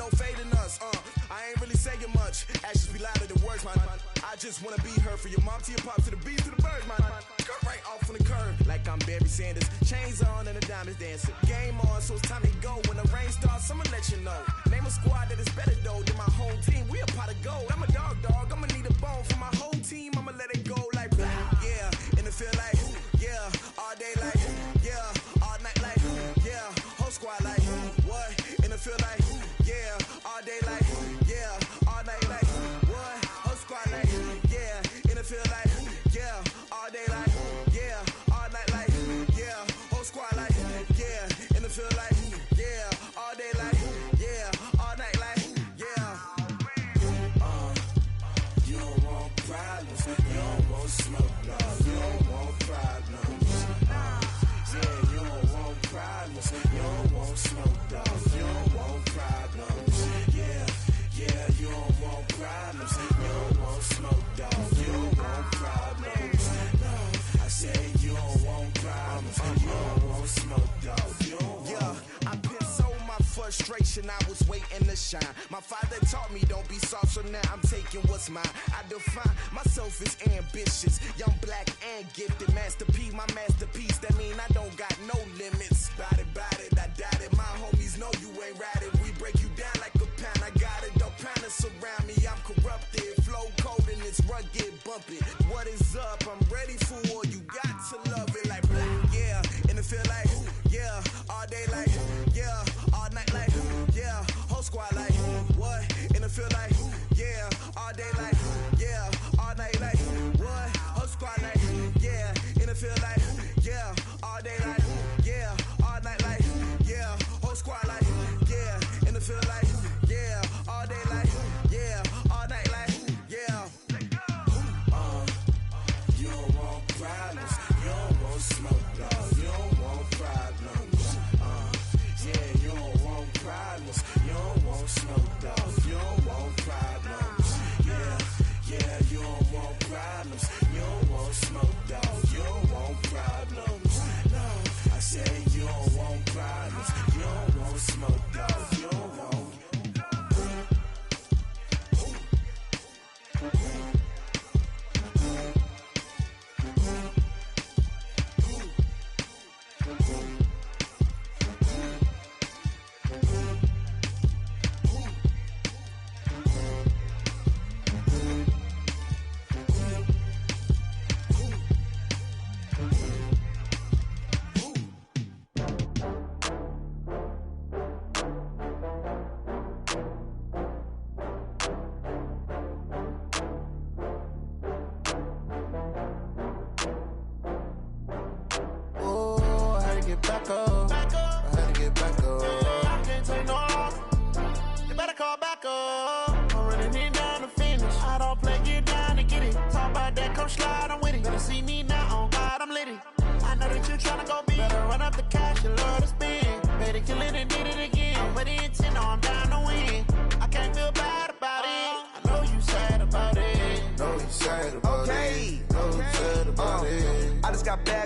no fading us. I ain't really saying much. Actions be louder than words, man. I just wanna be heard from your mom to your pop to the beat to the birds, man. Skirt right off on the curb, like I'm Barry Sanders. Chains on and the diamonds dancing. Game on, so it's time to go. When the rain starts, I'ma let you know. Name a squad that is better though than my home team. We a pot of gold. I'm a dog. I'ma need a bone for my whole team. I'ma let it go like yeah, and it feel like yeah, all day like yeah, all night like yeah, whole squad like what? And it feel like yeah, all day like yeah, all night like what? Whole squad like yeah, and it feel like yeah, all day like yeah, all night like yeah, whole squad like yeah, and it feel like yeah, all day like yeah, all night like yeah. You don't want problems, you don't want smoke, no, you don't want problems. Yeah, you don't want problems, you don't want smoke, dog, you don't want problems. Yeah, you don't want problems, you don't want smoke, dog, you don't want problems. No, I said you don't want problems, you don't want smoke, dog, you don't want. Yeah, I've been so my frustration, I was waiting to shine. My father taught me don't be soft, so now I'm taking what's mine. I define myself as ambitious, young, black, and gifted. Master P, my masterpiece, that mean I don't got no limits. Bout it, I doubt it. My homies know you ain't ratted. We break you down like a pound. I got it, don't pound to surround me. I'm corrupted, flow cold and it's rugged, bumpy. What is up? I'm ready for war. You got to love it like yeah, and it feel like yeah, all day like yeah, all night like yeah, whole squad like what? And it feel like yeah, all day like yeah, all night like what? Whole squad like yeah, and it feel like yeah, all day like yeah, all night like yeah, whole squad like yeah, and it feel like yeah, all day like yeah, all night like yeah. You don't want problems, you don't want smoke, dog, you don't want problems. Yeah, you don't want problems, you don't want smoke, dog, you don't want problems. Yeah, you don't want problems, you don't want smoke, dog, you don't want problems. No, I said you don't want problems, you don't want smoke, dog, you don't want.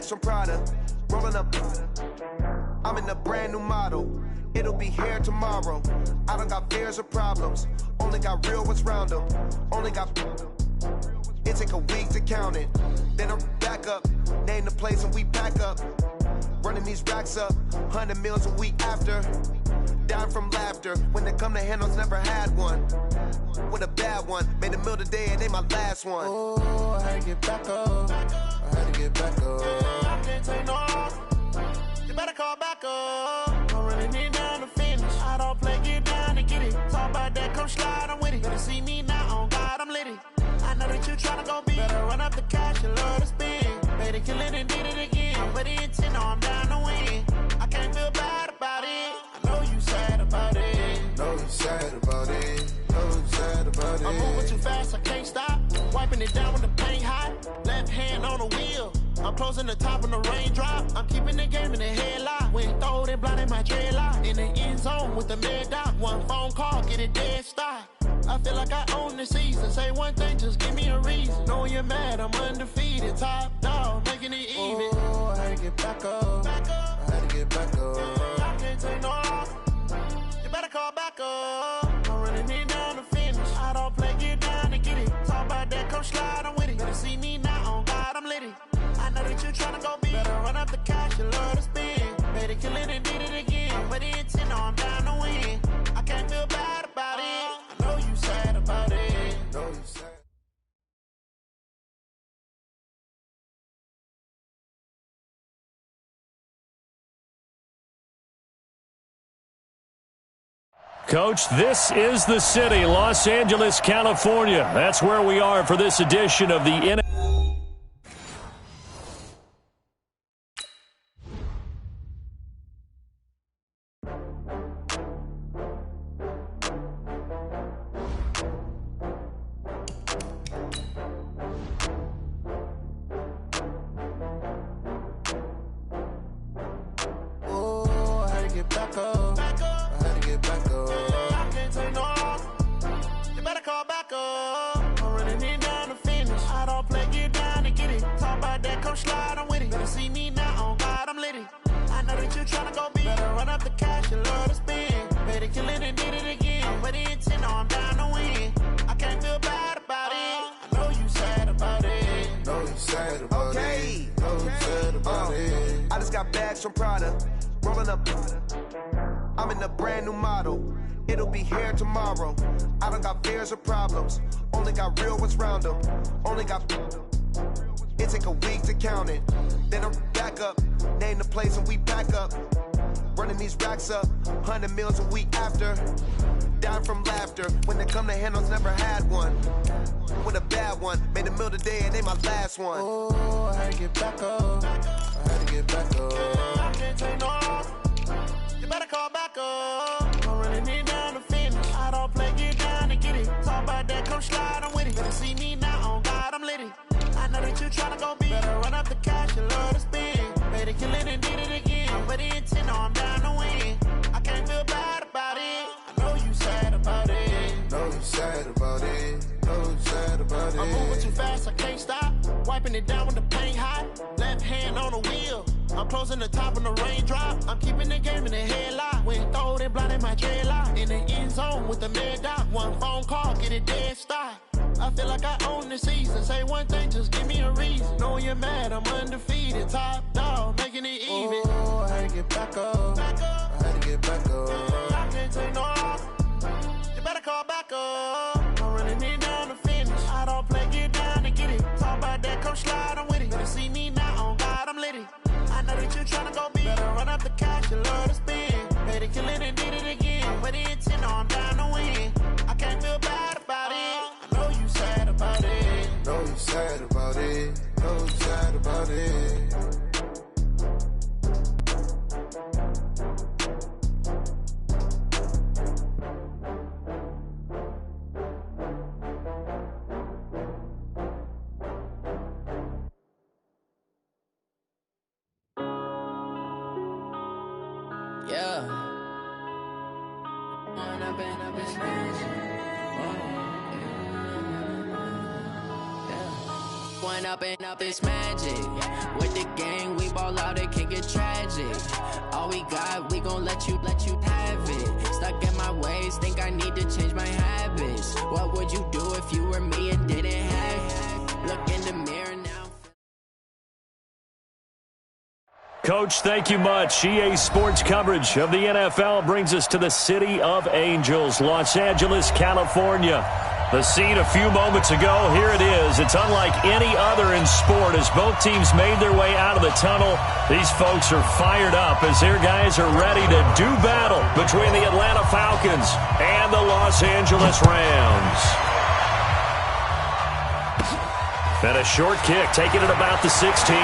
From Prada, rolling up. I'm in a brand new model. It'll be here tomorrow. I don't got fears or problems. Only got real ones round them. Only got. It take a week to count it. Then I'm back up. Name the place and we pack up. Running these racks up. 100 meals a week after. Down from laughter. When they come to handles, never had one. With a bad one. Made a meal today and ain't my last one. Oh, I had to get back up. I had to get back up. I can't take no off. You better call back up. I'm running it down to finish. I don't play, get down and get it. Talk about that, come slide, I'm with it. Better see me now, on God, I'm litty. I know that you tryna go big. Better run up the cash, you love to spend. Better kill it and did it again. I'm with the intent, no, I'm down to win. I can't feel bad about it. I know you sad about it. Know you sad about it. Know you sad about it. I'm moving too fast, I can't stop. Wiping it down with the paint hot. Left hand on the wheel. I'm closing the top when the raindrop. I'm keeping the game in the headlock. When throw it blind in my dreadlock. In the end zone with the mad dot. One phone call, get it dead stop. I feel like I own the season. Say one thing, just give me a reason. Knowing you're mad, I'm undefeated. Top dog, making it even. Oh, I had to get back up. I had to get back up. I can't take no off. You better call back up. come slide, I'm with it. Better see me now, on God, I'm litty. I know that you tryna go big. Better run up the cash, you love to spend. Better kill it and did it again. But the intent, no, I'm down to win. I can't feel bad about it. I know you sad about it. Know you sad. Coach, this is the city, Los Angeles, California. That's where we are for this edition of the NFL. Oh, I had to get back up. I had to get back up. I can't take no loss. You better call back up. I'm running it down to finish. I don't play, get down to get it. Talk about that, come slide, I'm with it. Better see me now, on God, I'm litty. I know that you tryna go big. Better run up the cash, you love to spend. Better kill it and did it again. But the intent, no, I'm down to win. I can't feel bad about it. I know you sad about it. Know you sad about Okay. it. Know you sad about it. I just got bags from Prada, rolling up. I'm in a brand new model. It'll be here tomorrow. I don't got fears or problems. Only got real ones round them. Only got. It take a week to count it. Then I'm back up. Name the place and we back up. Running these racks up. 100 meals a week after. Down from laughter. When it come to handles, never had one. With a bad one. Made a meal today and they my last one. Oh, I had to get back up. I had to get back up. I can't take no loss. You better call back up. I'm running it down to finish. I don't play, get down to get it. Talk about that, come slide, I'm with it. Better see me now, on God, I'm litty. I know that you tryna go big. Better run up the cash, you love to spend. Better kill it and did it again. But the intent, no, I'm down to win. I can't feel bad about it. I know you sad about it. Know you sad about it. Know you sad about it. I'm moving too fast, I can't stop. Wiping it down with the paint hot. Left hand on the wheel. I'm closing the top of the raindrop. I'm keeping the game in the headlock. When throwed and blinded my dreadlock. In the end zone with the mad dot. One phone call, get it dead stop. I feel like I own the season. Say one thing, just give me a reason. Knowing you're mad, I'm undefeated. Top dog, making it even. Oh, I had to get back up. I had to get back up. I can't take no loss. You better call back up. I'm running it down to finish. I don't play, get down to get it. Talk about that, come slide, I'm with it. Better see me now, on God, I'm litty. I know that you tryna go big. Better run up the cash, you love to spend. Better kill it and did it again. But the intent, no, I'm down to win. I can't feel bad about it. I know you sad about it. Know you sad about it. Know you sad about it. Yeah. One up and up is magic. With the gang, we ball out, it can get tragic. All we got, we gon' let you have it. Stuck in my ways, think I need to change my habits. What would you do if you were me and didn't have it? Look in the mirror now. Coach, thank you much. EA Sports coverage of the NFL brings us to the City of Angels, Los Angeles, California. The scene a few moments ago, here it is. It's unlike any other in sport as both teams made their way out of the tunnel. These folks are fired up as their guys are ready to do battle between the Atlanta Falcons and the Los Angeles Rams. And a short kick, taking it about the 16.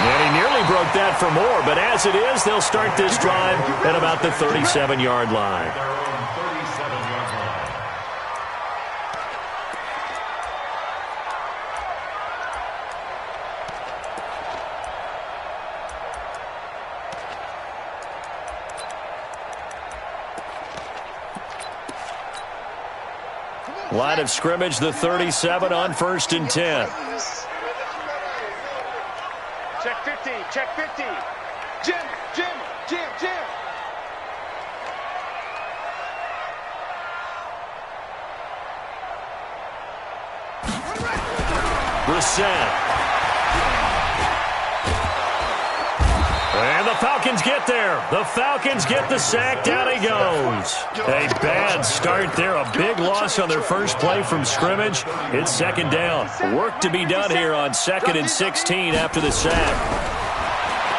And he nearly broke that for more, but as it is, they'll start this drive at about the 37-yard line. Line of scrimmage, the 37 on 1st and 10. Check 50, check 50. Jim. Brissett. And the Falcons get there. The Falcons get the sack. Down he goes. A bad start there. A big loss on their first play from scrimmage. It's second down. Work to be done here on 2nd and 16 after the sack.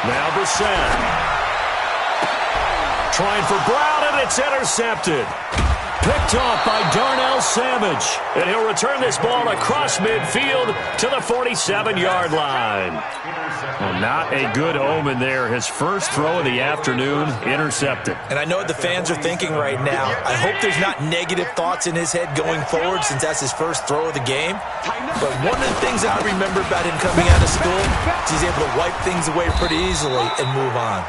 Now Brissett. Trying for Brown, and it's intercepted. Picked off by Darnell Savage. And he'll return this ball across midfield to the 47-yard line. Well, not a good omen there. His first throw of the afternoon intercepted. And I know what the fans are thinking right now. I hope there's not negative thoughts in his head going forward since that's his first throw of the game. But one of the things I remember about him coming out of school is he's able to wipe things away pretty easily and move on.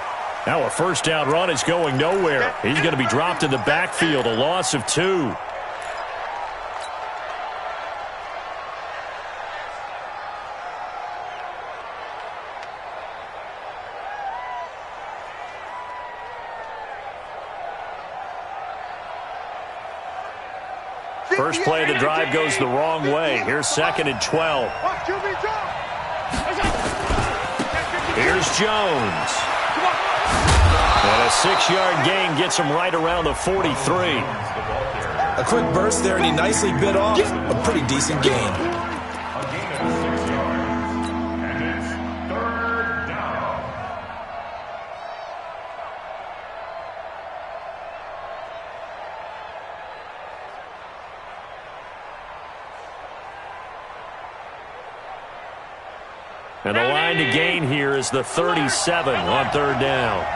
Now a first down run is going nowhere. He's going to be dropped in the backfield, a loss of 2. First play of the drive goes the wrong way. Here's 2nd and 12. Here's Jones. And a 6-yard gain gets him right around the 43. A quick burst there, and he nicely bit off a pretty decent gain. And the line to gain here is the 37 on 3rd down.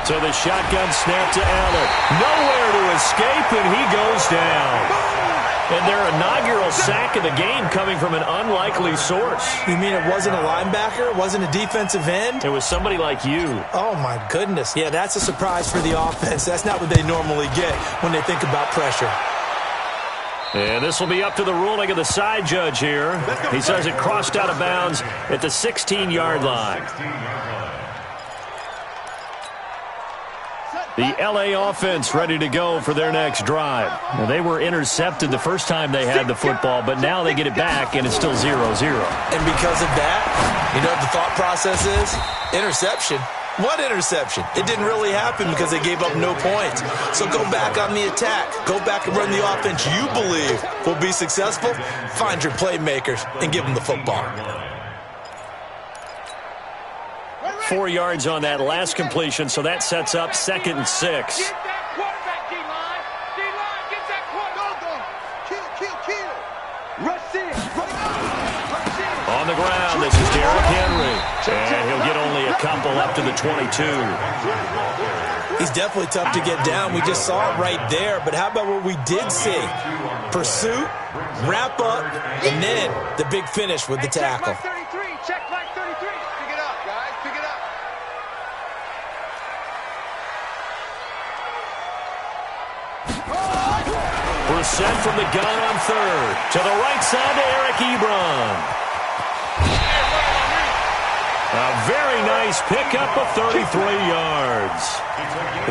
So the shotgun snap to Allen. Nowhere to escape, and he goes down. And their inaugural sack of the game coming from an unlikely source. You mean it wasn't a linebacker? It wasn't a defensive end? It was somebody like you. Oh, my goodness. Yeah, that's a surprise for the offense. That's not what they normally get when they think about pressure. And this will be up to the ruling of the side judge here. He says it crossed out of bounds at the 16-yard line. The L.A. offense ready to go for their next drive. Well, they were intercepted the first time they had the football, but now they get it back, and it's still 0-0. And because of that, you know what the thought process is? Interception. What interception? It didn't really happen because they gave up no points. So go back on the attack. Go back and run the offense you believe will be successful. Find your playmakers and give them the football. 4 yards on that last completion, so that sets up 2nd and 6. Get that quarterback, D-line. D-line, get that quarterback. Kill. Rush in. On the ground, this is Derrick Henry. And he'll get only a couple up to the 22. He's definitely tough to get down. We just saw it right there. But how about what we did see? Pursuit, wrap up, and then the big finish with the tackle. Check flag 33. Pick it up, guys. Pick it up. Brissett from the gun on 3rd. To the right side to Eric Ebron. A very nice pickup of 33 yards.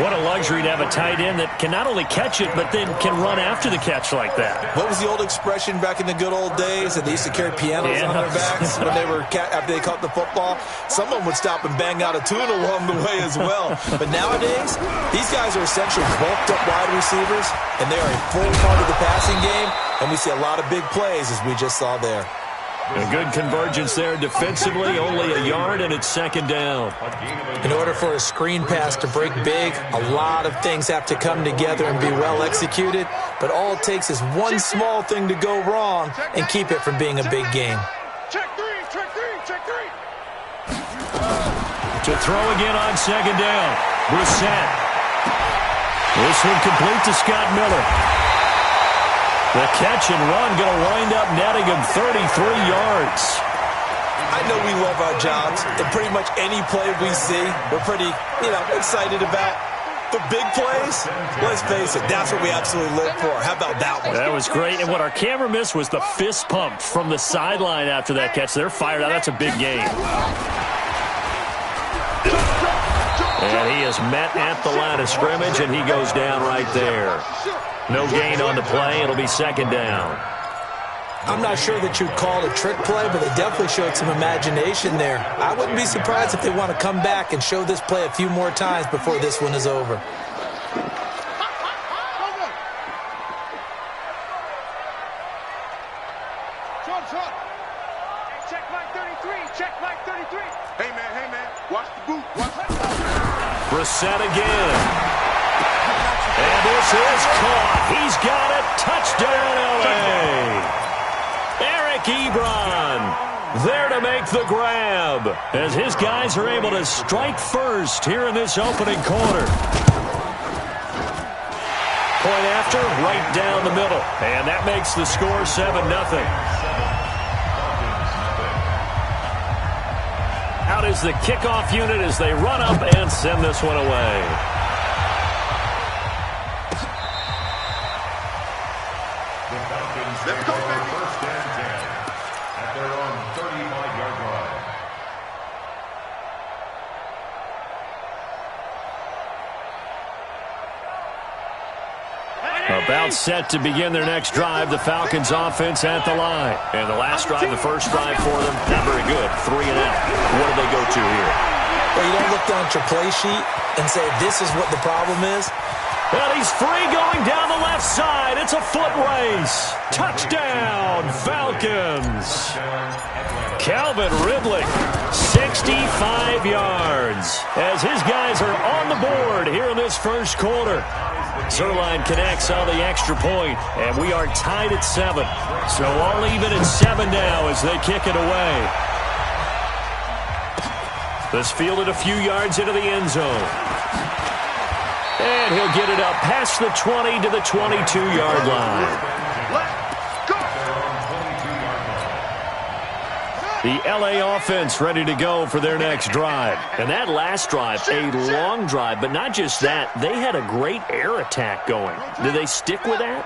What a luxury to have a tight end that can not only catch it, but then can run after the catch like that. What was the old expression back in the good old days that they used to carry pianos on their backs when they were after they caught the football? Someone would stop and bang out a tune along the way as well. But nowadays, these guys are essentially bulked up wide receivers, and they are a full part of the passing game, and we see a lot of big plays as we just saw there. A good convergence there defensively, only a yard, and it's 2nd down. In order for a screen pass to break big, a lot of things have to come together and be well executed, but all it takes is one small thing to go wrong and keep it from being a big game. Check three. To throw again on 2nd down. Brissett. This one complete to Scott Miller. The catch and run going to wind up netting him 33 yards. I know we love our jobs, and pretty much any play we see, we're pretty, excited about. But big plays, let's face it, that's what we absolutely live for. How about that one? That was great, and what our camera missed was the fist pump from the sideline after that catch. They're fired out. That's a big game. And he is met at the line of scrimmage, and he goes down right there. No gain on the play. It'll be 2nd down. I'm not sure that you'd call it a trick play, but they definitely showed some imagination there. I wouldn't be surprised if they want to come back and show this play a few more times before this one is over. Check line 33. Check line 33. Hey, man. Watch the boot. Brissett again. And this is caught. He's got it. Touchdown, L.A. Eric Ebron there to make the grab as his guys are able to strike first here in this opening quarter. Point after, right down the middle. And that makes the score 7-0. Out is the kickoff unit as they run up and send this one away. The Falcons take over first and 10 at their own 35-yard line. About set to begin their next drive, the Falcons offense at the line. And the last drive, the first drive for them, not very good. 3 and out. What do they go to here? Well, you don't look down at your play sheet and say this is what the problem is. Well, he's free going down the left side. It's a foot race. Touchdown, Falcons. Calvin Ridley, 65 yards. As his guys are on the board here in this first quarter. Zerline connects on the extra point, and we are tied at 7. So all even at 7 now as they kick it away. This fielded a few yards into the end zone. And he'll get it up past the 20 to the 22-yard line. The L.A. offense ready to go for their next drive. And that last drive, a long drive, but not just that. They had a great air attack going. Did they stick with that?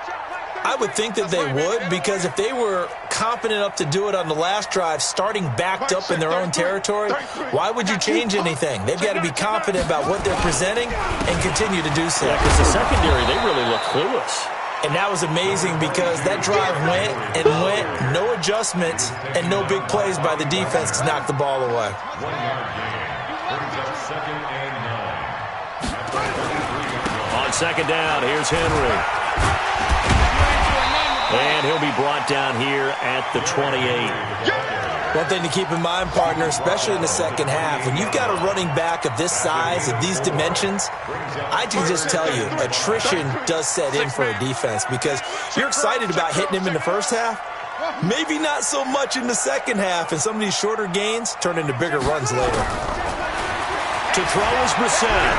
I would think that they would, because if they were confident enough to do it on the last drive, starting backed up in their own territory, why would you change anything? They've got to be confident about what they're presenting and continue to do so. Yeah, because the secondary, they really look clueless. And that was amazing because that drive went and went, no adjustments, and no big plays by the defense to knock the ball away. 1 yard gain brings up 2nd and 9. On second down, here's Henry. And he'll be brought down here at the 28. One thing to keep in mind, partner, especially in the second half, when you've got a running back of this size, of these dimensions, I can just tell you, attrition does set in for a defense because you're excited about hitting him in the first half. Maybe not so much in the second half, and some of these shorter gains turn into bigger runs later. To throw is Brissett.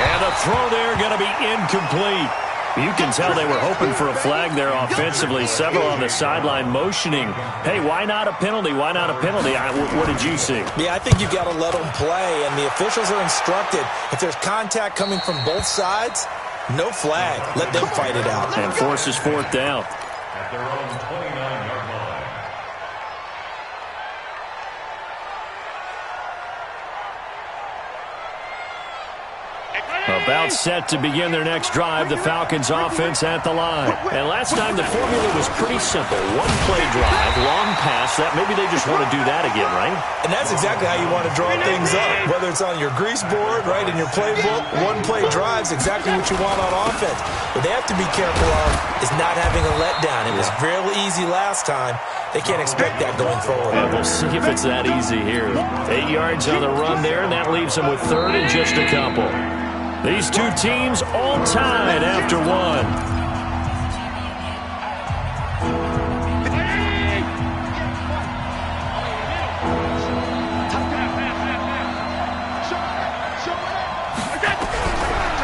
And the throw there going to be incomplete. You can tell they were hoping for a flag there offensively. Several on the sideline motioning, hey, why not a penalty? Why not a penalty? What did you see? Yeah, I think you've got to let them play, and the officials are instructed. If there's contact coming from both sides, no flag. Let them fight it out. And forces 4th down. At their own 29-yard line. About set to begin their next drive, the Falcons offense at the line. And last time the formula was pretty simple. One play drive, long pass. That maybe they just want to do that again, right? And that's exactly how you want to draw things up. Whether it's on your grease board, right, in your playbook, one play drive is exactly what you want on offense. What they have to be careful of is not having a letdown. It was real easy last time. They can't expect that going forward. And we'll see if it's that easy here. 8 yards on the run there, and that leaves them with 3rd and just a couple. These two teams all tied after 1.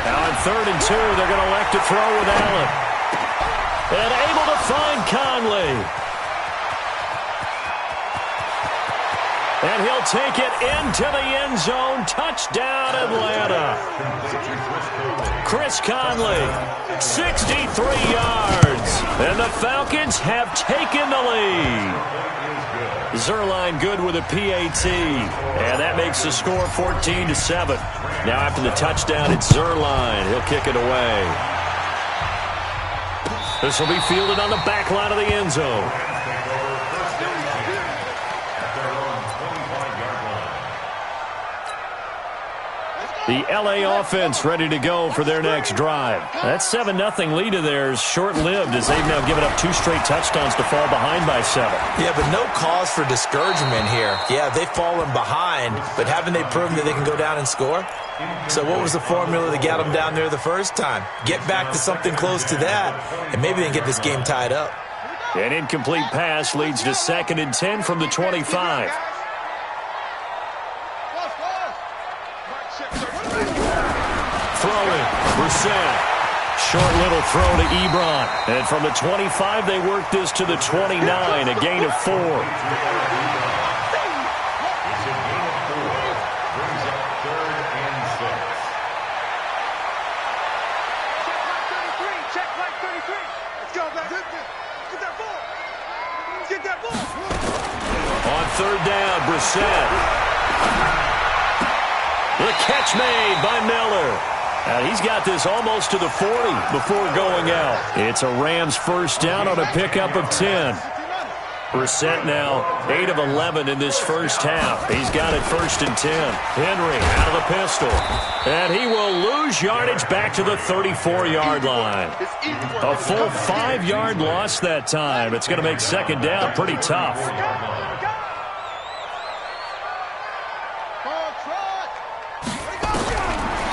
Now on 3rd and 2, they're going to elect to throw with Allen. And able to find Conley. And he'll take it into the end zone. Touchdown, Atlanta. Chris Conley, 63 yards. And the Falcons have taken the lead. Zerline good with a PAT. And that makes the score 14-7. Now after the touchdown, it's Zerline. He'll kick it away. This will be fielded on the back line of the end zone. The L.A. offense ready to go for their next drive. That 7-0 lead of theirs short-lived as they've now given up 2 straight touchdowns to fall behind by 7. Yeah, but no cause for discouragement here. Yeah, they've fallen behind, but haven't they proven that they can go down and score? So what was the formula that got them down there the first time? Get back to something close to that, and maybe they can get this game tied up. An incomplete pass leads to 2nd and 10 from the 25. Throwing, Brissett. Short little throw to Ebron. And from the 25, they work this to the 29, a gain of 4. On 3rd down, Brissett. The catch made by Miller. He's got this almost to the 40 before going out. It's a Rams first down on a pickup of 10. Brissett now 8 of 11 in this first half. He's got it 1st and 10. Henry out of the pistol. And he will lose yardage back to the 34-yard line. A full 5-yard loss that time. It's going to make 2nd down pretty tough.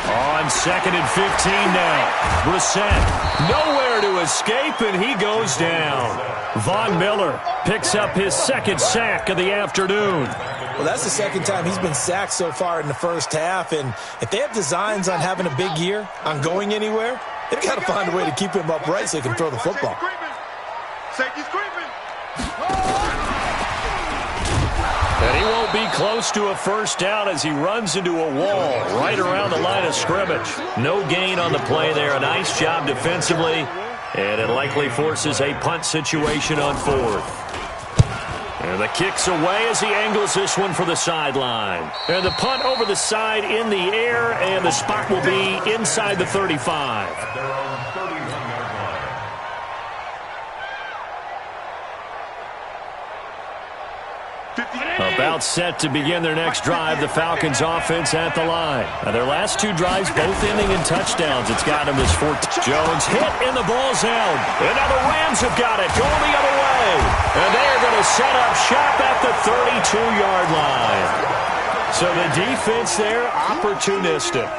On 2nd and 15 now. Brissett nowhere to escape, and he goes down. Von Miller picks up his 2nd sack of the afternoon. Well, that's the 2nd time he's been sacked so far in the first half, and if they have designs on having a big year, on going anywhere, they've got to find a way to keep him upright so he can throw the football. And he won't be close to a first down as he runs into a wall right around the line of scrimmage. No gain on the play there. A nice job defensively. And it likely forces a punt situation on 4th. And the kick's away as he angles this one for the sideline. And the punt over the side in the air, and the spot will be inside the 35. About set to begin their next drive, the Falcons offense at the line. Now their last 2 drives both ending in touchdowns. It's got him as 14. Jones hit and the ball's out. And now the Rams have got it going the other way. And they are going to set up shop at the 32-yard line. So the defense there, opportunistic.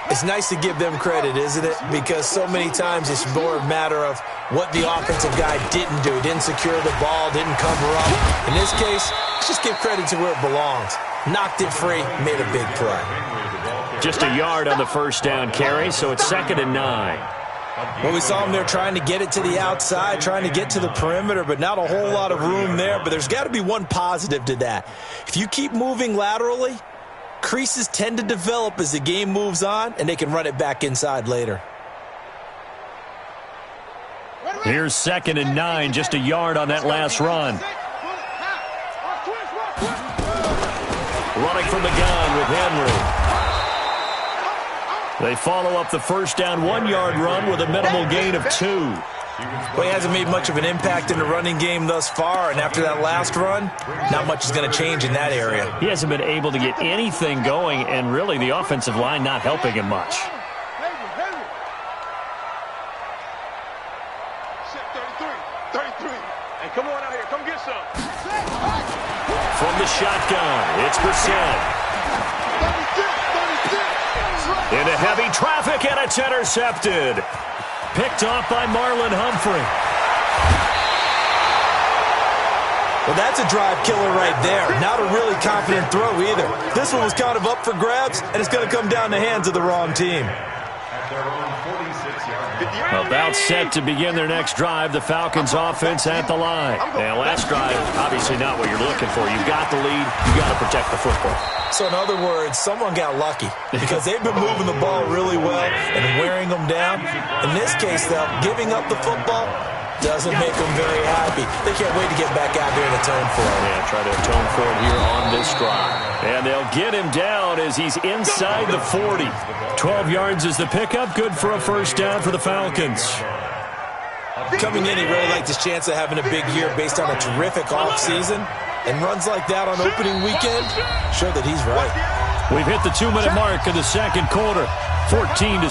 It's nice to give them credit, isn't it? Because so many times it's more a matter of what the offensive guy didn't do. He didn't secure the ball, didn't cover up. In this case, let's just give credit to where it belongs. Knocked it free, made a big play. Just a yard on the first down carry, so it's 2nd and 9. Well, we saw him there trying to get it to the outside, trying to get to the perimeter, but not a whole lot of room there. But there's got to be one positive to that. If you keep moving laterally, creases tend to develop as the game moves on, and they can run it back inside later. Here's 2nd and 9, just a yard on that last run. Running from the gun with Henry. They follow up the first down 1-yard run with a minimal gain of 2. Well, he hasn't made much of an impact in the running game thus far, and after that last run, not much is going to change in that area. He hasn't been able to get anything going, and really the offensive line not helping him much. Hey, come on out here. Come get some. From the shotgun, it's Brissett. Into heavy traffic, and it's intercepted. Picked off by Marlon Humphrey. Well, that's a drive killer right there. Not a really confident throw either. This one was kind of up for grabs, and it's going to come down the hands of the wrong team. About set to begin their next drive, the Falcons offense at the line. And last drive, obviously not what you're looking for. You've got the lead. You've got to protect the football. So in other words, someone got lucky because they've been moving the ball really well and wearing them down. In this case, though, giving up the football doesn't make them very happy. They can't wait to get back out there and atone for it. Yeah, try to atone for it here on this drive. And they'll get him down as he's inside the 40. 12 yards is the pickup. Good for a first down for the Falcons. Coming in, he really liked his chance of having a big year based on a terrific offseason. And runs like that on opening weekend show that he's right. We've hit the 2-minute mark in the second quarter, 14-7.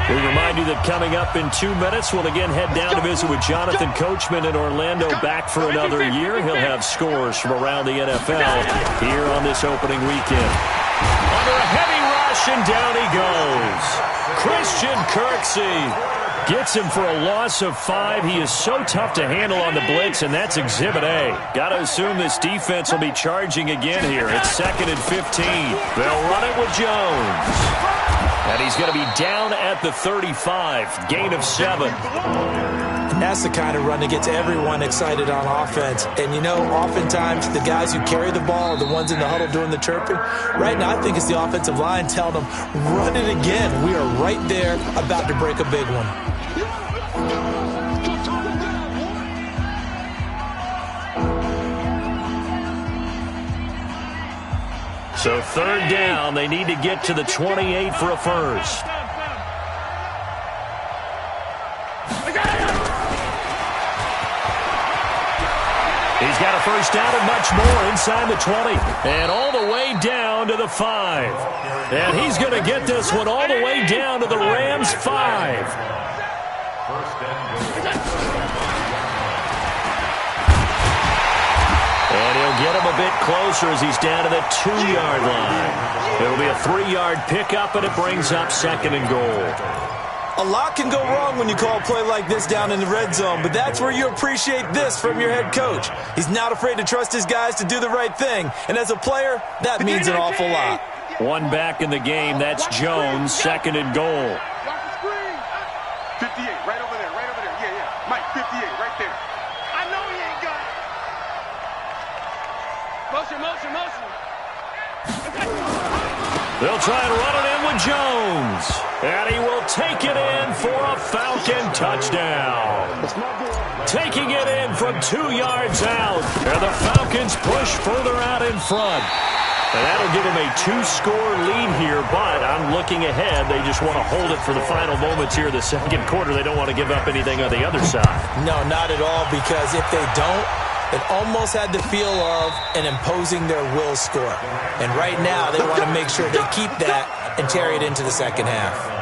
We remind you that coming up in 2 minutes, we'll again head down to visit with Jonathan Coachman in Orlando, back for another year. He'll have scores from around the NFL here on this opening weekend. Under a heavy rush, and down he goes. Christian Kirksey gets him for a loss of 5. He is so tough to handle on the blitz, and that's Exhibit A. Got to assume this defense will be charging again here. It's 2nd and 15. They'll run it with Jones. And he's going to be down at the 35. Gain of 7. And that's the kind of run that gets everyone excited on offense. And, you know, oftentimes the guys who carry the ball are the ones in the huddle doing the chirping. Right now, I think it's the offensive line telling them, run it again. We are right there about to break a big one. So 3rd down, they need to get to the 28 for a first. He's got a first down and much more inside the 20. And all the way down to the 5. And he's going to get this one all the way down to the Rams' 5. And he'll get him a bit closer as he's down to the 2-yard line. It'll be a 3-yard pickup, and it brings up 2nd and goal. A lot can go wrong when you call a play like this down in the red zone, but that's where you appreciate this from your head coach. He's not afraid to trust his guys to do the right thing, and as a player, that means an awful lot. One back in the game, that's Jones, 2nd and goal. 58, right over there, yeah. Mike, 58, right there. I know he ain't got it. Motion. They'll try and run it in with Jones. And he will take it in for a Falcon touchdown. Taking it in from 2 yards out. And the Falcons push further out in front. And that'll give them a 2-score lead here, but I'm looking ahead. They just want to hold it for the final moments here in the second quarter. They don't want to give up anything on the other side. No, not at all, because if they don't, it almost had the feel of an imposing their will score. And right now, they want to make sure they keep that and carry it into the second half.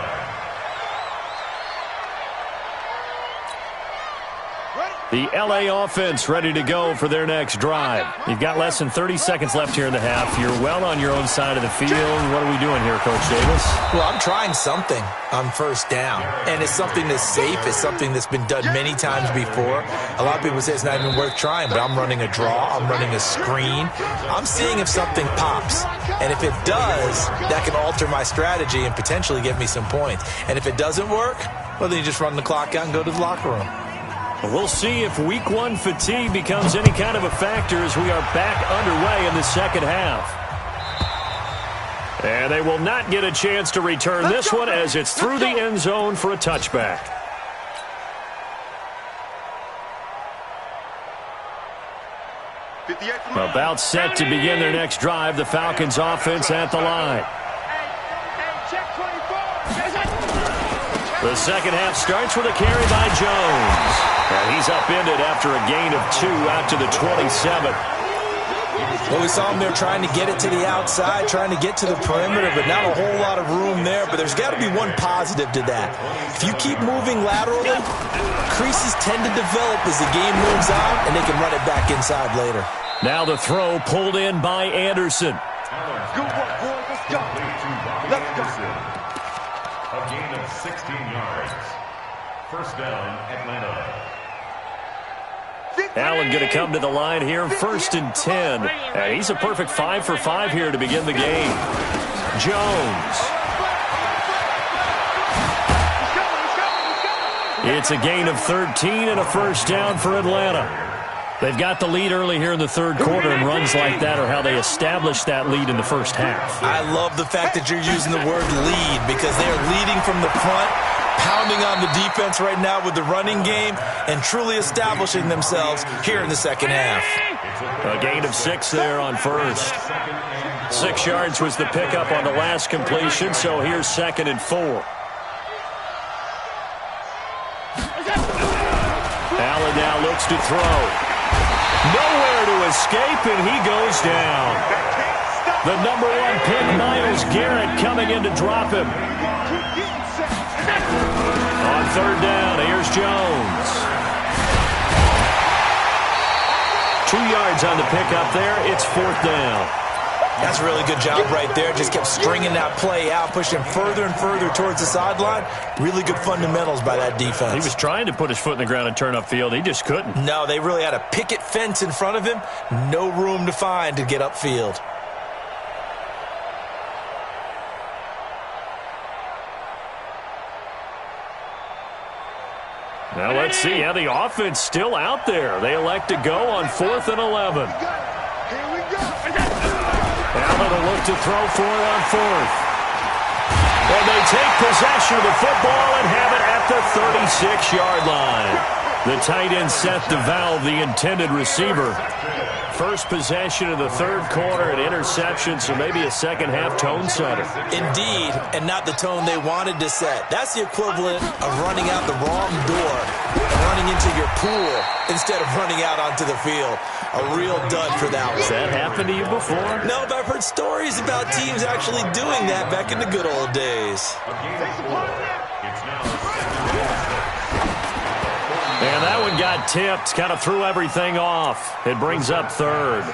The L.A. offense ready to go for their next drive. You've got less than 30 seconds left here in the half. You're well on your own side of the field. What are we doing here, Coach Davis? Well, I'm trying something on first down. And it's something that's safe. It's something that's been done many times before. A lot of people say it's not even worth trying, but I'm running a draw. I'm running a screen. I'm seeing if something pops. And if it does, that can alter my strategy and potentially get me some points. And if it doesn't work, well, then you just run the clock out and go to the locker room. We'll see if week 1 fatigue becomes any kind of a factor as we are back underway in the second half. And they will not get a chance to return this one as it's through the end zone for a touchback. About set to begin their next drive, the Falcons offense at the line. The second half starts with a carry by Jones. And he's upended after a gain of 2 out to the 27. Well, we saw him there trying to get it to the outside, trying to get to the perimeter, but not a whole lot of room there. But there's got to be one positive to that. If you keep moving laterally, creases tend to develop as the game moves on, and they can run it back inside later. Now the throw pulled in by Anderson. Good work, boy. Let's go. Let's go. A gain of 16 yards. First down, Atlanta. Allen going to come to the line here, 1st and 10. And he's a perfect 5 for 5 here to begin the game. Jones. It's a gain of 13 and a first down for Atlanta. They've got the lead early here in the third quarter, and runs like that are how they establish that lead in the first half. I love the fact that you're using the word lead, because they're leading from the front, pounding on the defense right now with the running game, and truly establishing themselves here in the second half. A gain of 6 there on first. 6 yards was the pickup on the last completion, so here's 2nd and 4. now looks to throw. Nowhere to escape, and he goes down. The number 1 pick, Myles Garrett, coming in to drop him. On third down, here's Jones. 2 yards on the pickup there. It's fourth down. That's a really good job right there. Just kept stringing that play out, pushing further and further towards the sideline. Really good fundamentals by that defense. He was trying to put his foot in the ground and turn upfield. He just couldn't. No, they really had a picket fence in front of him. No room to find to get upfield. Now let's see how the offense still out there. They elect to go on 4th and 11. Allen will look to throw for it on 4th. And they take possession of the football and have it at the 36-yard line. The tight end set to valve the intended receiver. First possession of the third quarter, an interception, so maybe a second-half tone setter. Indeed, and not the tone they wanted to set. That's the equivalent of running out the wrong door and running into your pool instead of running out onto the field. A real dud for that one. Has that happened to you before? No, but I've heard stories about teams actually doing that back in the good old days. And that one got tipped, kind of threw everything off. It brings up third.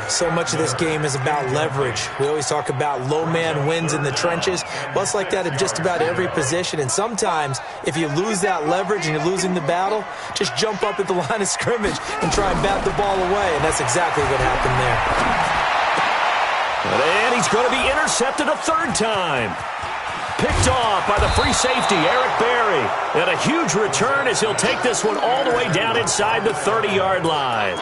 So much of this game is about leverage. We always talk about low man wins in the trenches. Well, it's like that in just about every position. And sometimes, if you lose that leverage and you're losing the battle, just jump up at the line of scrimmage and try and bat the ball away. And that's exactly what happened there. And he's going to be intercepted a third time. Picked off by the free safety, Eric Berry. And a huge return as he'll take this one all the way down inside the 30-yard line.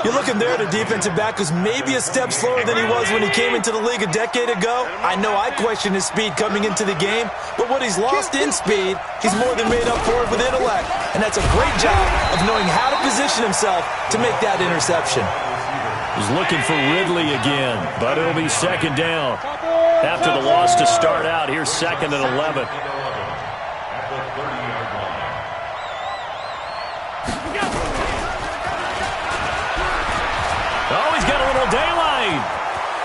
You're looking there at a defensive back who's maybe a step slower than he was when he came into the league a decade ago. I know I questioned his speed coming into the game, but what he's lost in speed, he's more than made up for it with intellect. And that's a great job of knowing how to position himself to make that interception. He's looking for Ridley again, but it'll be second down. After the loss to start out, here's 2nd and 11. Oh, he's got a little daylight.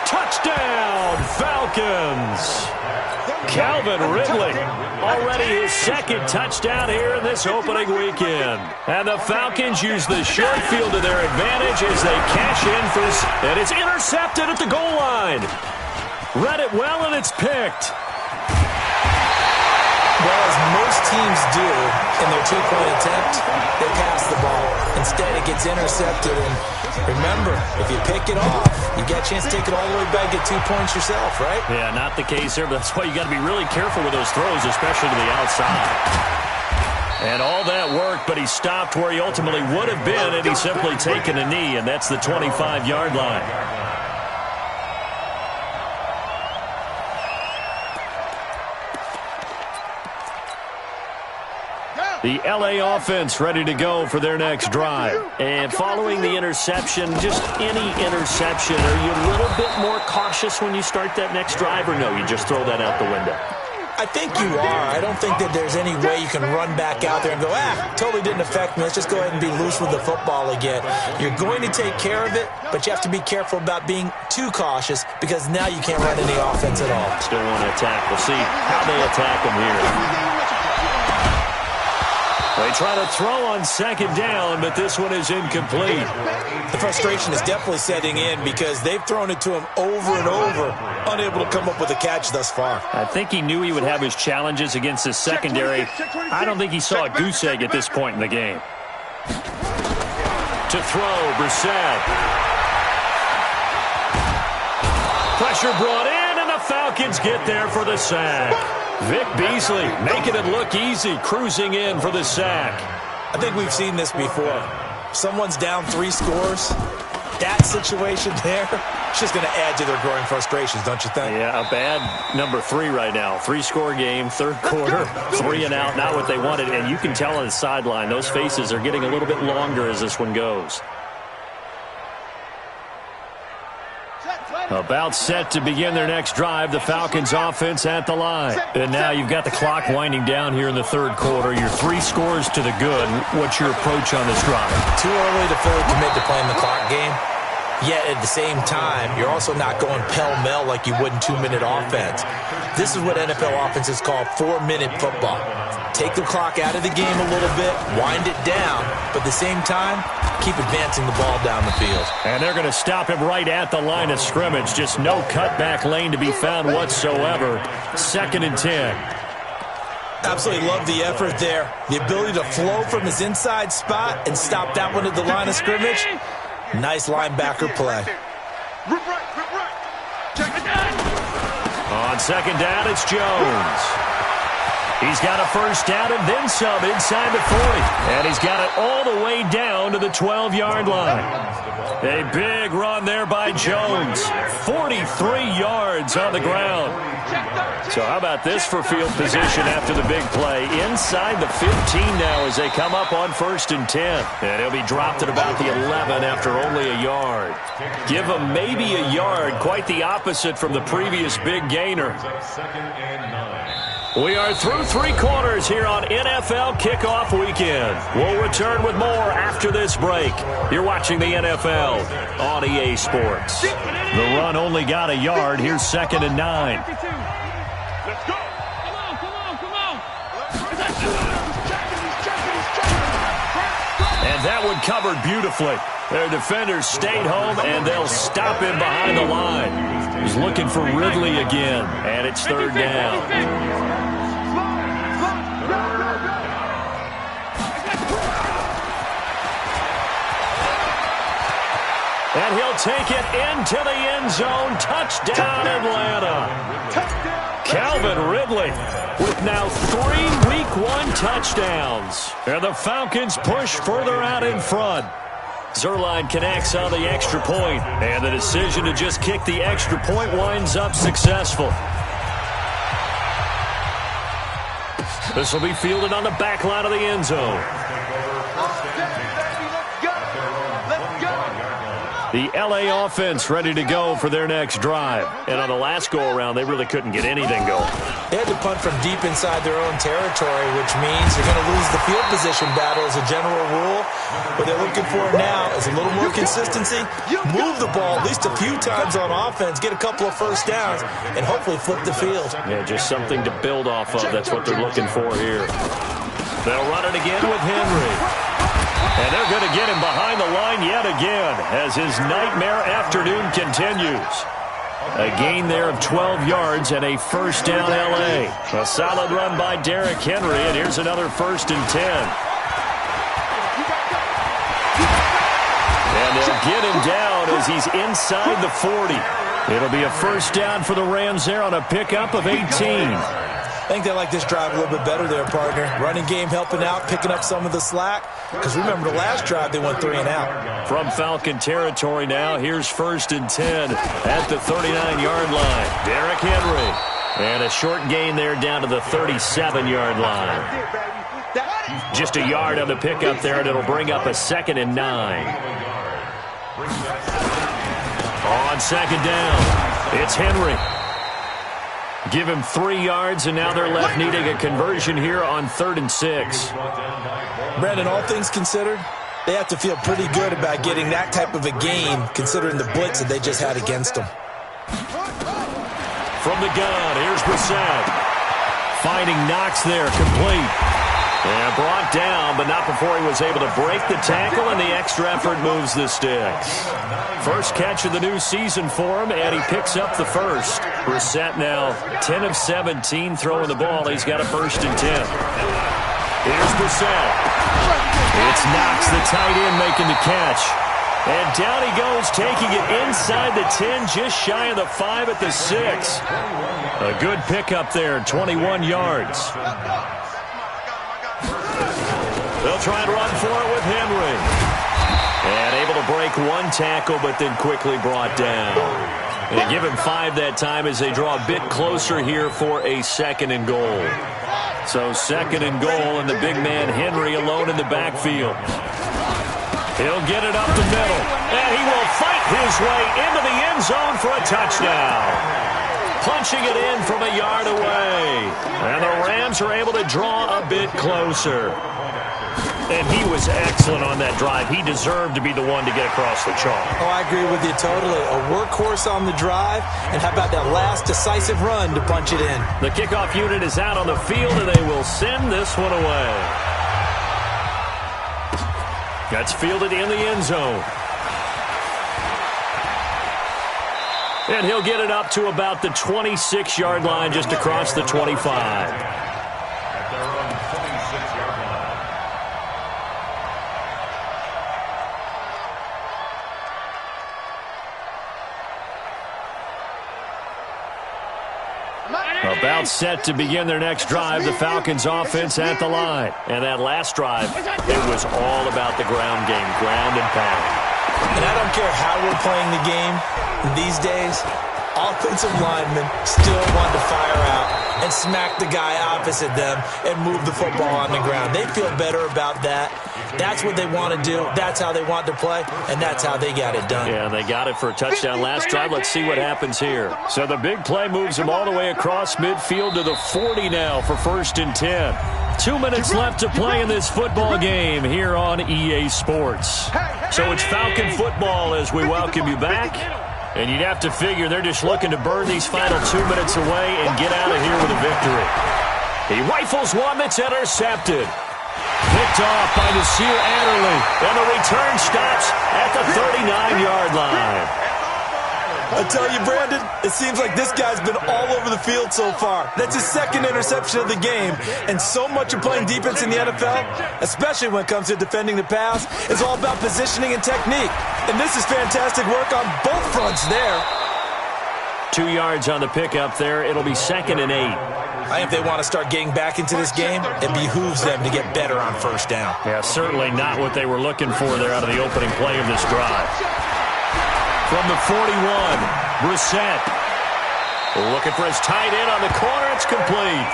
Touchdown, Falcons. Calvin Ridley, already his second touchdown here in this opening weekend. And the Falcons use the short field to their advantage as they cash in for, and it's intercepted at the goal line. Read it well, and it's picked. Well, as most teams do in their two-point attempt, they pass the ball. Instead, it gets intercepted. And remember, if you pick it off, you get a chance to take it all the way back, get 2 points yourself, right? Yeah, not the case here, but that's why you got to be really careful with those throws, especially to the outside. And all that worked, but he stopped where he ultimately would have been, and he's simply taken a knee, and that's the 25-yard line. The LA offense ready to go for their next drive. And following the interception, just any interception, are you a little bit more cautious when you start that next drive, or no, you just throw that out the window? I think you are. I don't think that there's any way you can run back out there and go, totally didn't affect me. Let's just go ahead and be loose with the football again. You're going to take care of it, but you have to be careful about being too cautious because now you can't run any offense at all. Still want to attack. We'll see how they attack him here. They try to throw on second down, but this one is incomplete. The frustration is definitely setting in because they've thrown it to him over and over, unable to come up with a catch thus far. I think he knew he would have his challenges against his secondary. I don't think he saw a goose egg at this point in the game. To throw, Brissett. Pressure brought in, and the Falcons get there for the sack. Vic Beasley making it look easy, cruising in for the sack. I think we've seen this before. Someone's down 3 scores. That situation there, it's just going to add to their growing frustrations, don't you think? Yeah, a bad number 3 right now. 3-score game, third quarter, 3 and out, not what they wanted. And you can tell on the sideline, those faces are getting a little bit longer as this one goes. About set to begin their next drive, the Falcons offense at the line. And now you've got the clock winding down here in the third quarter. You're 3 scores to the good. What's your approach on this drive? Too early to fully commit to playing the clock game. Yet at the same time, you're also not going pell-mell like you would in 2-minute offense. This is what NFL offenses call 4-minute football. Take the clock out of the game a little bit, wind it down, but at the same time, keep advancing the ball down the field. And they're going to stop him right at the line of scrimmage. Just no cutback lane to be found whatsoever. 2nd and 10. Absolutely love the effort there. The ability to flow from his inside spot and stop that one at the line of scrimmage. Nice linebacker play. On 2nd down, it's Jones. He's got a first down and then some inside the 40. And he's got it all the way down to the 12-yard line. A big run there by Jones. 43 yards on the ground. So how about this for field position after the big play? Inside the 15 now as they come up on 1st and 10. And he'll be dropped at about the 11 after only a yard. Give him maybe a yard. Quite the opposite from the previous big gainer. We are through 3 quarters here on NFL Kickoff Weekend. We'll return with more after this break. You're watching the NFL on EA Sports. The run only got a yard. Here's 2nd and 9. Let's go. Come on. And that one covered beautifully. Their defenders stayed home, and they'll stop him behind the line. He's looking for Ridley again, and it's 3rd down. And he'll take it into the end zone. Touchdown, Atlanta. Calvin Ridley with now 3 Week 1 touchdowns. And the Falcons push further out in front. Zerline connects on the extra point, and the decision to just kick the extra point winds up successful. This will be fielded on the back line of the end zone. The LA offense ready to go for their next drive. And on the last go-around, they really couldn't get anything going. They had to punt from deep inside their own territory, which means they're going to lose the field position battle as a general rule. What they're looking for now is a little more consistency, move the ball at least a few times on offense, get a couple of first downs, and hopefully flip the field. Yeah, just something to build off of. That's what they're looking for here. They'll run it again with Henry. And they're going to get him behind the line yet again as his nightmare afternoon continues. A gain there of 12 yards and a first down L.A. A solid run by Derrick Henry, and here's another 1st and 10. And they'll get him down as he's inside the 40. It'll be a first down for the Rams there on a pickup of 18. I think they like this drive a little bit better there, partner. Running game helping out, picking up some of the slack. Because remember, the last drive, they went 3 and out. From Falcon territory now, here's 1st and 10 at the 39-yard line. Derrick Henry. And a short gain there down to the 37-yard line. Just a yard on the pickup there, and it'll bring up a 2nd and 9. On 2nd down, it's Henry. Give him 3 yards, and now they're left needing a conversion here on 3rd and 6. Brandon, all things considered, they have to feel pretty good about getting that type of a gain, considering the blitz that they just had against them. From the gun, here's Brissett. Finding Knox there, complete. And brought down, but not before he was able to break the tackle, and the extra effort moves the sticks. First catch of the new season for him, and he picks up the first. Brissett now 10 of 17 throwing the ball. He's got a 1st and 10. Here's Brissett. It's Knox, the tight end, making the catch. And down he goes, taking it inside the 10, just shy of the 5 at the 6. A good pickup there, 21 yards. They'll try and run for it with Henry. And able to break 1 tackle, but then quickly brought down. And they give him 5 that time as they draw a bit closer here for a 2nd and goal. So 2nd and goal, and the big man Henry alone in the backfield. He'll get it up the middle, and he will fight his way into the end zone for a touchdown. Punching it in from a yard away. And the Rams are able to draw a bit closer. And he was excellent on that drive. He deserved to be the one to get across the chalk. Oh, I agree with you totally. A workhorse on the drive. And how about that last decisive run to punch it in? The kickoff unit is out on the field, and they will send this one away. That's fielded in the end zone. And he'll get it up to about the 26-yard line, just across the 25. About set to begin their next drive, the Falcons offense at the line. And that last drive, it was all about the ground game, ground and pound. And I don't care how we're playing the game these days, offensive linemen still want to fire out and smack the guy opposite them and move the football on the ground. They feel better about that. That's what they want to do. That's how they want to play, and that's how they got it done. Yeah, they got it for a touchdown last drive. Let's see what happens here. So the big play moves them all the way across midfield to the 40 now for 1st and 10. 2 minutes left to play in this football game here on EA Sports. So it's Falcon football as we welcome you back. And you'd have to figure they're just looking to burn these final 2 minutes away and get out of here with a victory. He rifles one that's intercepted. Picked off by Nasir Adderley. And the return stops at the 39-yard line. I tell you, Brandon, it seems like this guy's been all over the field so far. That's his 2nd interception of the game. And so much of playing defense in the NFL, especially when it comes to defending the pass, is all about positioning and technique. And this is fantastic work on both fronts there. 2 yards on the pickup there. It'll be 2nd and 8. I think if they want to start getting back into this game, it behooves them to get better on 1st down. Yeah, certainly not what they were looking for there out of the opening play of this drive. From the 41, Brissett. Looking for his tight end on the corner. It's complete.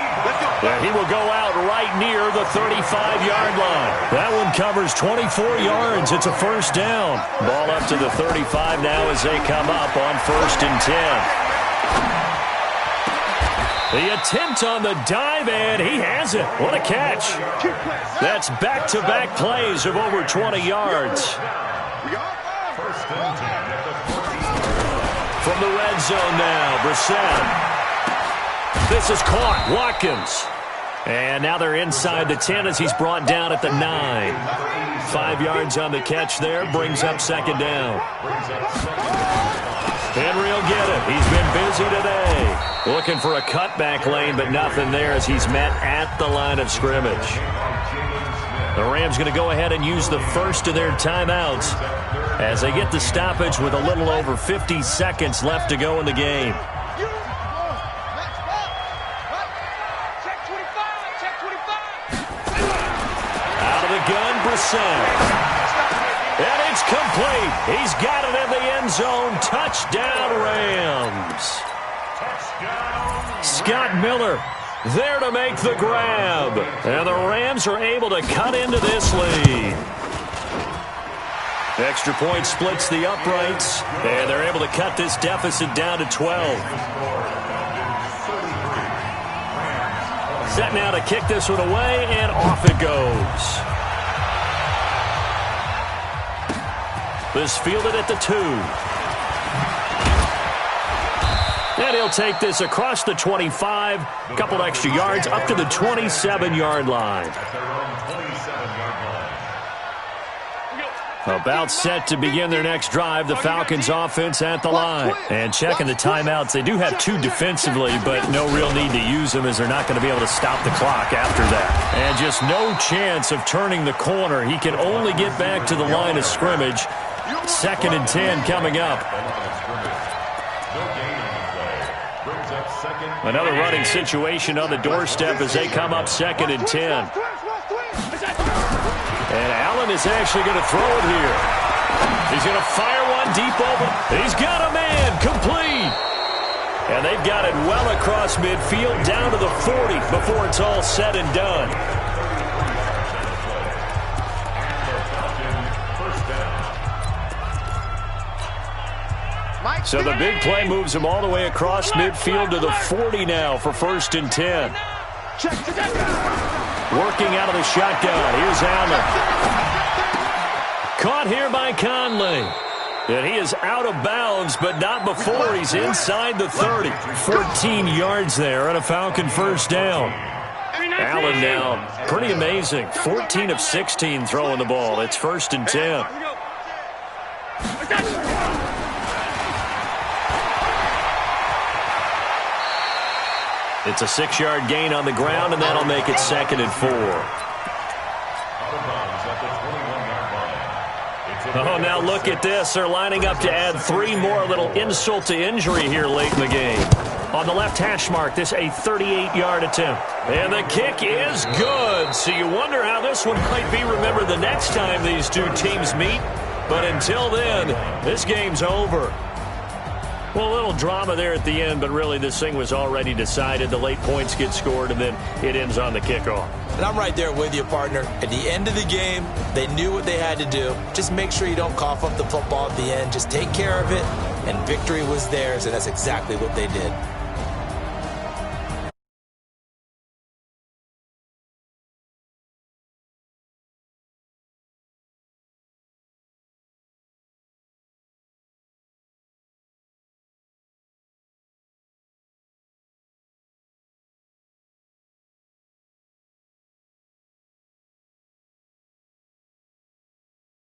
And he will go out right near the 35-yard line. That one covers 24 yards. It's a 1st down. Ball up to the 35 now as they come up on 1st and 10. The attempt on the dive, and he has it. What a catch. That's back-to-back plays of over 20 yards. From the red zone now, Brissett. This is caught. Watkins. And now they're inside the 10 as he's brought down at the 9. 5 yards on the catch there. Brings up 2nd down. Henry will get it. He's been busy today. Looking for a cutback lane, but nothing there as he's met at the line of scrimmage. The Rams going to go ahead and use the first of their timeouts as they get the stoppage with a little over 50 seconds left to go in the game. Out of the gun, Brissett. And it's complete. He's got it in the end zone. Touchdown, Rams. Scott Miller there to make the grab. And the Rams are able to cut into this lead. Extra point splits the uprights. And they're able to cut this deficit down to 12. Set now to kick this one away, and off it goes. This fielded at the 2. And he'll take this across the 25. A couple extra yards up to the 27-yard line. About set to begin their next drive, the Falcons offense at the line. And checking the timeouts, they do have 2 defensively, but no real need to use them as they're not going to be able to stop the clock after that. And just no chance of turning the corner. He can only get back to the line of scrimmage. 2nd and 10 coming up. Another running situation on the doorstep as they come up 2nd and 10. And Allen is actually going to throw it here. He's going to fire one deep open. He's got a man complete. And they've got it well across midfield down to the 40 before it's all said and done. So the big play moves him all the way across midfield to the 40 now for 1st and 10. Working out of the shotgun. Here's Allen. Caught here by Conley. And he is out of bounds, but not before he's inside the 30. 14 yards there on a Falcon 1st down. Allen now, pretty amazing. 14 of 16 throwing the ball. It's 1st and 10. It's a 6-yard gain on the ground, and that'll make it 2nd and 4. Oh, now look at this. They're lining up to add 3 more. A little insult to injury here late in the game. On the left hash mark, this a 38-yard attempt. And the kick is good. So you wonder how this one might be remembered the next time these two teams meet. But until then, this game's over. Well, a little drama there at the end, but really this thing was already decided. The late points get scored, and then it ends on the kickoff. And I'm right there with you, partner. At the end of the game, they knew what they had to do. Just make sure you don't cough up the football at the end. Just take care of it, and victory was theirs, and that's exactly what they did.